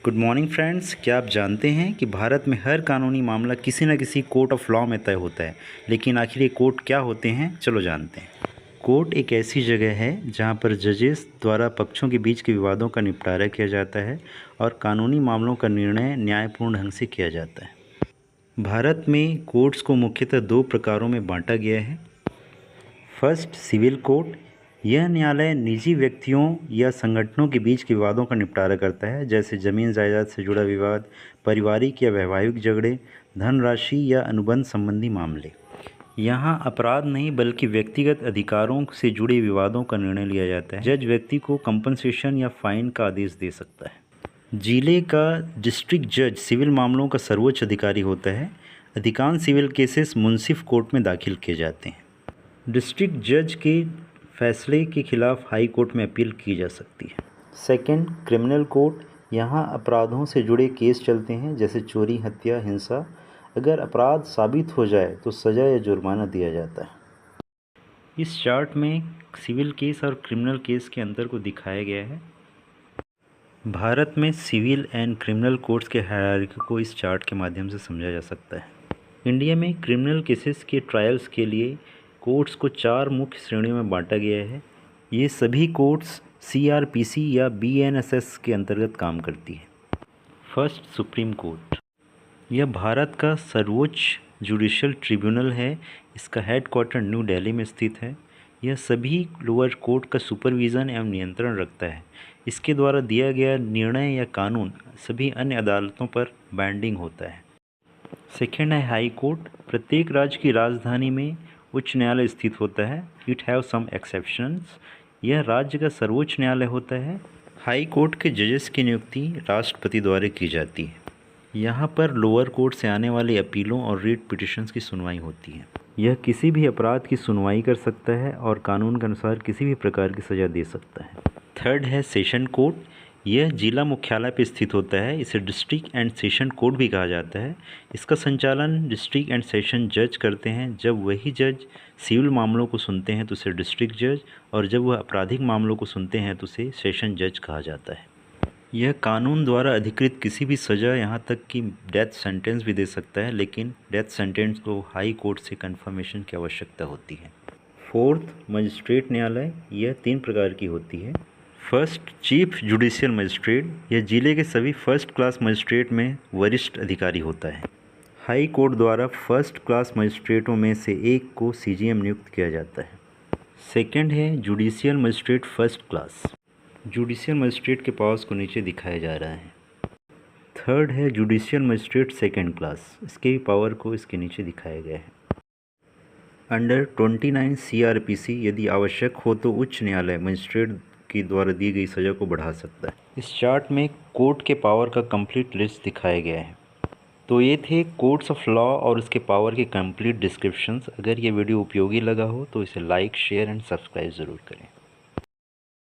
Good morning friends. क्या आप जानते हैं कि भारत में हर कानूनी मामला किसी न किसी कोर्ट ऑफ लॉ में तय होता है, लेकिन आखिर ये कोर्ट क्या होते हैं, चलो जानते हैं। कोर्ट एक ऐसी जगह है जहां पर जजेस द्वारा पक्षों के बीच के विवादों का निपटारा किया जाता है और कानूनी मामलों का निर्णय न्यायपूर्ण ढंग से किया जाता है। भारत में कोर्ट्स को मुख्यतः दो प्रकारों में बांटा गया है। First, civil court. यह न्यायालय निजी व्यक्तियों या संगठनों के बीच के विवादों का निपटारा करता है, जैसे ज़मीन जायदाद से जुड़ा विवाद, पारिवारिक या वैवाहिक झगड़े, धनराशि या अनुबंध संबंधी मामले। यहाँ अपराध नहीं बल्कि व्यक्तिगत अधिकारों से जुड़े विवादों का निर्णय लिया जाता है। जज व्यक्ति को कंपनसेशन या फाइन का आदेश दे सकता है। जिले का डिस्ट्रिक्ट जज सिविल मामलों का सर्वोच्च अधिकारी होता है। अधिकांश सिविल केसेस मुंसिफ कोर्ट में दाखिल किए जाते हैं। डिस्ट्रिक्ट जज के फैसले के खिलाफ हाई कोर्ट में अपील की जा सकती है। Second, criminal court. यहाँ अपराधों से जुड़े केस चलते हैं, जैसे चोरी, हत्या, हिंसा। अगर अपराध साबित हो जाए तो सज़ा या जुर्माना दिया जाता है। इस चार्ट में सिविल केस और क्रिमिनल केस के अंतर को दिखाया गया है। भारत में सिविल एंड क्रिमिनल कोर्ट्स के हायरार्की को इस चार्ट के माध्यम से समझा जा सकता है। इंडिया में क्रिमिनल केसेस के ट्रायल्स के लिए कोर्ट्स को 4 मुख्य श्रेणियों में बांटा गया है। ये सभी कोर्ट्स CRPC या BNSS के अंतर्गत काम करती है। First, supreme court. यह भारत का सर्वोच्च जुडिशियल ट्रिब्यूनल है। इसका हेडक्वार्टर न्यू दिल्ली में स्थित है। यह सभी लोअर कोर्ट का सुपरविज़न एवं नियंत्रण रखता है। इसके द्वारा दिया गया निर्णय या कानून सभी अन्य अदालतों पर बाइंडिंग होता है। सेकेंड है हाई कोर्ट। प्रत्येक राज्य की राजधानी में उच्च न्यायालय स्थित होता है। It have some exceptions. यह राज्य का सर्वोच्च न्यायालय होता है। हाई कोर्ट के जजेस की नियुक्ति राष्ट्रपति द्वारा की जाती है। यहाँ पर लोअर कोर्ट से आने वाली अपीलों और रीट पिटिशंस की सुनवाई होती है। यह किसी भी अपराध की सुनवाई कर सकता है और कानून के अनुसार किसी भी प्रकार की सज़ा दे सकता है। थर्ड है सेशन कोर्ट। यह जिला मुख्यालय पर स्थित होता है। इसे डिस्ट्रिक्ट एंड सेशन कोर्ट भी कहा जाता है। इसका संचालन डिस्ट्रिक्ट एंड सेशन जज करते हैं। जब वही जज सिविल मामलों को सुनते हैं तो उसे डिस्ट्रिक्ट जज, और जब वह आपराधिक मामलों को सुनते हैं तो उसे सेशन जज कहा जाता है। यह कानून द्वारा अधिकृत किसी भी सज़ा, यहाँ तक कि डेथ सेंटेंस भी दे सकता है, लेकिन डेथ सेंटेंस को हाई कोर्ट से कन्फर्मेशन की आवश्यकता होती है। फोर्थ, मजिस्ट्रेट न्यायालय। यह 3 प्रकार की होती है। First, chief judicial magistrate. यह जिले के सभी फर्स्ट क्लास मजिस्ट्रेट में वरिष्ठ अधिकारी होता है। हाई कोर्ट द्वारा फर्स्ट क्लास मजिस्ट्रेटों में से एक को CJM नियुक्त किया जाता है। सेकंड है judicial magistrate first class. Judicial magistrate के पावर्स को नीचे दिखाया जा रहा है। थर्ड है जुडिशियल मजिस्ट्रेट सेकंड क्लास। इसके पावर को इसके नीचे दिखाया गया है। अंडर 29 CRPC यदि आवश्यक हो तो उच्च न्यायालय मजिस्ट्रेट के द्वारा दी गई सज़ा को बढ़ा सकता है। इस चार्ट में कोर्ट के पावर का कंप्लीट लिस्ट दिखाया गया है। तो ये थे कोर्ट्स ऑफ लॉ और इसके पावर के कंप्लीट डिस्क्रिप्शंस। अगर ये वीडियो उपयोगी लगा हो तो इसे लाइक, शेयर एंड सब्सक्राइब ज़रूर करें।